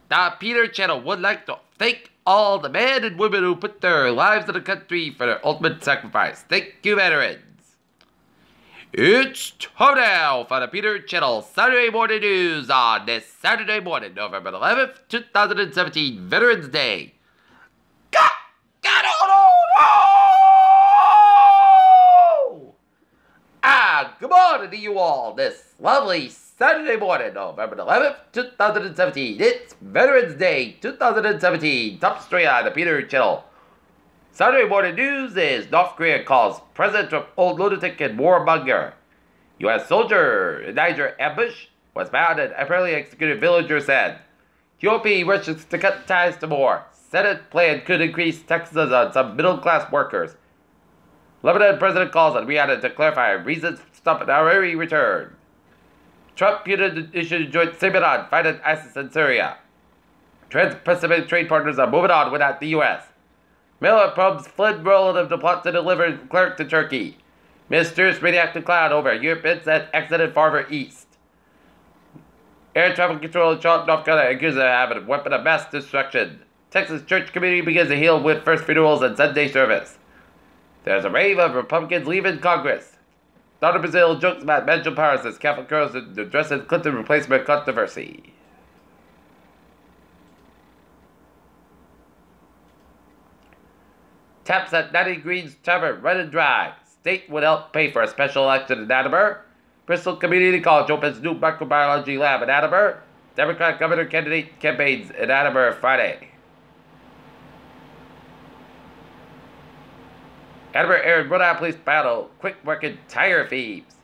The Peter Channel would like to thank all the men and women who put their lives in the country for their ultimate sacrifice. Thank you, veterans. It's time now for the Peter Channel Saturday Morning News on this Saturday morning, November 11th, 2017, Veterans Day. Good morning to you all this lovely Saturday morning, November 11th, 2017. It's Veterans Day 2017. Top story on the Peter Channel. Saturday morning news is North Korea calls President Trump old lunatic and warmonger. U.S. soldier in Niger ambush was found and apparently executed, villager said. GOP wishes to cut ties to war. Senate plan could increase taxes on some middle-class workers. Lebanon president calls on Riyadh to clarify reasons to stop an honorary return. Trump issued a joint statement on fighting ISIS in Syria. Trans-Pacific trade partners are moving on without the U.S. Miller probes fled relative to plot to deliver clerk to Turkey. Mysterious radioactive cloud over Europe said exited farther east. Air traffic control in Charlotte, North Carolina accused of having a weapon of mass destruction. Texas church community begins to heal with first funerals and Sunday service. There's a wave of Republicans leaving Congress. Daughter Brazil jokes about mental powers as Catholic girls addresses Clinton replacement controversy. Taps at 90 Greens Tavern running dry. State would help pay for a special election in Attleboro. Bristol Community College opens new microbiology lab in Attleboro. Democratic governor candidate campaigns in Attleboro Friday. Attleboro aired Rhode Island police battle quick working tire thieves.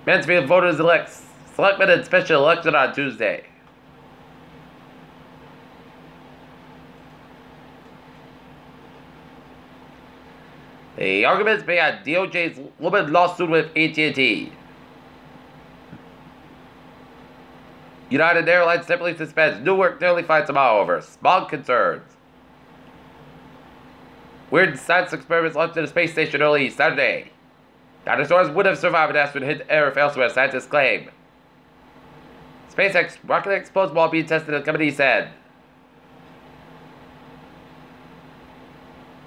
Mansfield voters elect selectmen and special election on Tuesday. The arguments behind DOJ's woman lawsuit with AT&T. United Airlines simply suspends Newark daily flights tomorrow over smog concerns. Weird science experiments launched at a space station early Saturday. Dinosaurs would have survived an asteroid hit Earth elsewhere, scientists claim. SpaceX rocket explodes while being tested, the company said.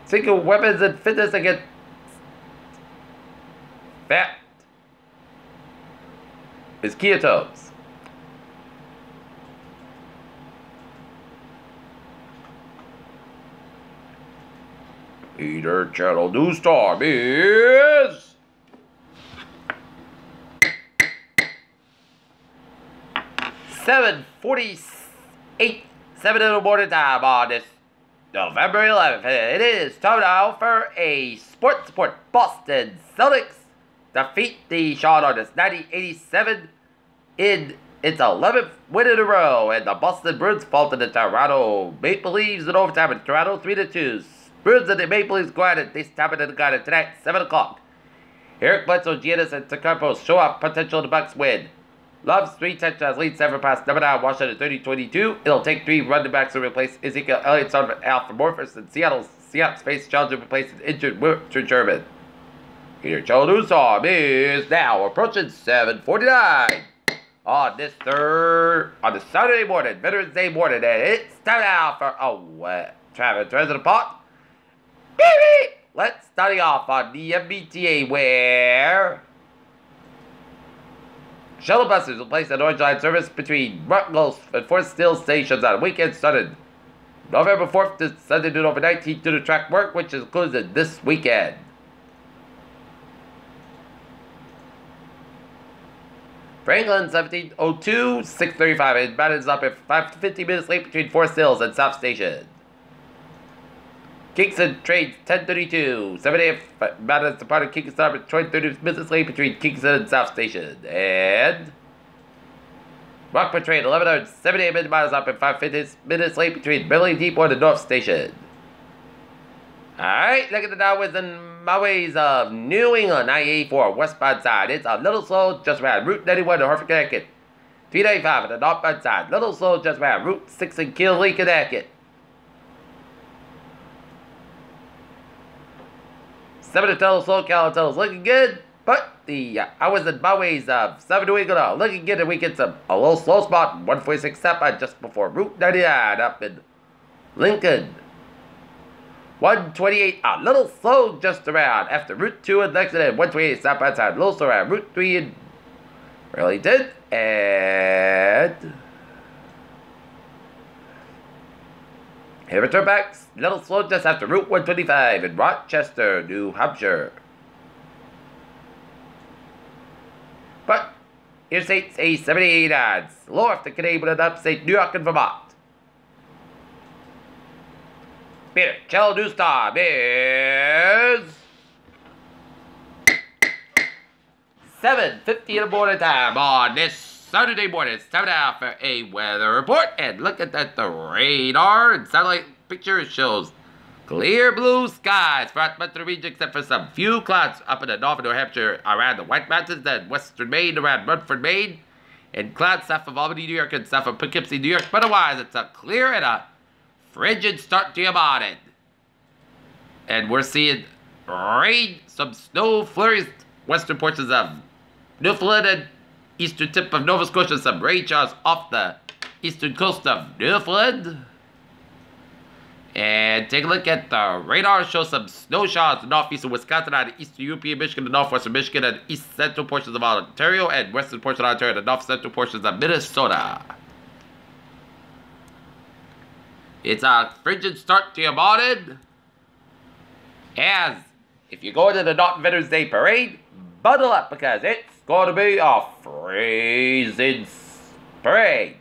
Secret weapons and fitness against fat is ketones. Peter Channel News Time is 7:48, 7 in the morning time on this November 11th. It is time now for a sports report. Boston Celtics defeat the Charlotte Hornets 90-87 in its 11th win in a row, and the Boston Bruins fall to the Toronto Maple Leafs in overtime in Toronto 3-2. Bruins and the Maple Leafs go at it. They stop it in the garden tonight, 7 o'clock. Eric Bledsoe, Giannis, and Tacopoulos show off potential the Bucks win. Love's 3 touchdowns, lead 7 past number 9, Washington 30-22. It'll take 3 running backs to replace Ezekiel Elliott, son of Alfred Morphus, and Seattle's face challenge to replace an injured Richard Sherman. Peter Channel News Time is now approaching 7:49 on this Saturday morning, Veterans Day morning, and it's time now for Travis President Pot. Let's start off on the MBTA where shuttle buses will place an Orange Line service between Rutgers and Fort Still stations on weekends starting November 4th to Sunday, November 19th due to track work, which includes this weekend. Franklin 1702, 6:35, and Madden's up at 50 minutes late between Fort Stills and South Station. Kingston trains 10:32. 7 a.m. Madden's departed Kingston at 30 minutes late between Kingston and South Station. And Rockford train 11:00. 7 a.m. Madden's up at 5 minutes late between Beverly Depot and the North Station. Alright, look at the downwards and byways of New England, I-84 westbound side. It's a little slow just around Route 91 to Hartford, Connecticut. 395 on the northbound side. Little slow just around Route 6 in Kinley, Connecticut. 7 to Tello slow, Cal Tello's looking good. But the hours and byways of 7 New England are looking good, and we get a little slow spot, 146 southbound just before Route 99 up in Lincoln. 128, a little slow just around after Route 2 in Lexington, 128 southbound side, a little slow around Route 3 in Burlington, and here return backs, a little slow just after Route 125 in Rochester, New Hampshire. But Interstate A-78 slow after Canadian and upstate New York and Vermont. Peter, Cello News Time is 7:50 in the morning time on this Saturday morning. It's time now for a weather report. And look at that, the radar and satellite picture shows clear blue skies throughout much of the region except for some few clouds up in the north of New Hampshire around the White Mountains and western Maine around Rutherford, Maine. And clouds south of Albany, New York and south of Poughkeepsie, New York. But otherwise, it's a clear and a frigid start to your morning. And we're seeing rain, some snow flurries, western portions of Newfoundland and eastern tip of Nova Scotia, some rain showers off the eastern coast of Newfoundland. And take a look at the radar, shows some snow showers in northeastern Wisconsin, on the eastern European Michigan, the northwestern Michigan, and east central portions of Ontario, and western portion of Ontario, and the north central portions of Minnesota. It's a frigid start to your morning. As if you're going to the Norton Veterans Day Parade, bundle up because it's going to be a freezing parade.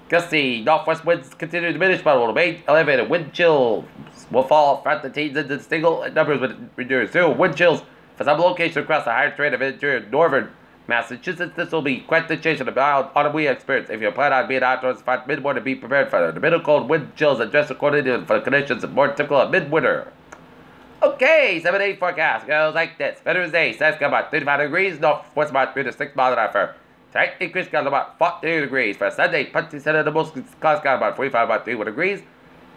Gusty northwest winds continue to diminish, but will remain elevated. Wind chills will fall throughout the teens into single numbers with reduced zero. Wind chills for some locations across the higher terrain of interior northern Massachusetts. This will be quite the change in the mild autumn we experience. If you plan on being outdoors for mid-morning, be prepared for the middle cold wind chills and dress accordingly for the conditions more typical of mid-winter. Okay, 7-day forecast goes like this. Veterans Day, says about 35 degrees, northwest about 3 to 6 miles an hour. Tonight, increase got about 40 degrees. For Sunday, Punty Center, the most clouds got about 45, about 31 degrees.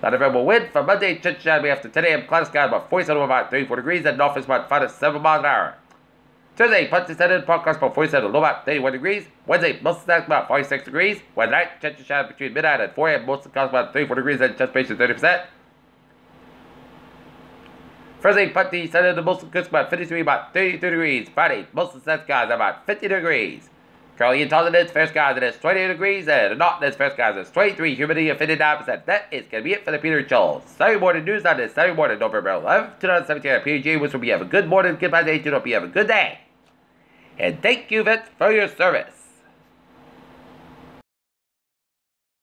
Not a variable wind. For Monday, church shadowing after 10 a.m., clouds got about 47, about 34 degrees, and north is about 5 to 7 miles an hour. Tuesday, Punty Center, park clouds about 47, low about 31 degrees. Wednesday, most of the about 46 degrees. Wednesday night, church shadow between midnight and 4 a.m., most of the clouds about 34 degrees, and chest patient 30%. Thursday, Punty Center, the most of the about 53, about 32 degrees. Friday, most of the sun skies about 50 degrees. Currently in Tottenham, fair skies, it is 28 degrees, and not this fair skies, it's 23, humidity of 59%. That is going to be it for the Peter Chills Saturday morning news on this Saturday morning, November 11th, 2017 at PG, which will be have a good morning, goodbye day, to hope you have a good day. And thank you, Vince, for your service.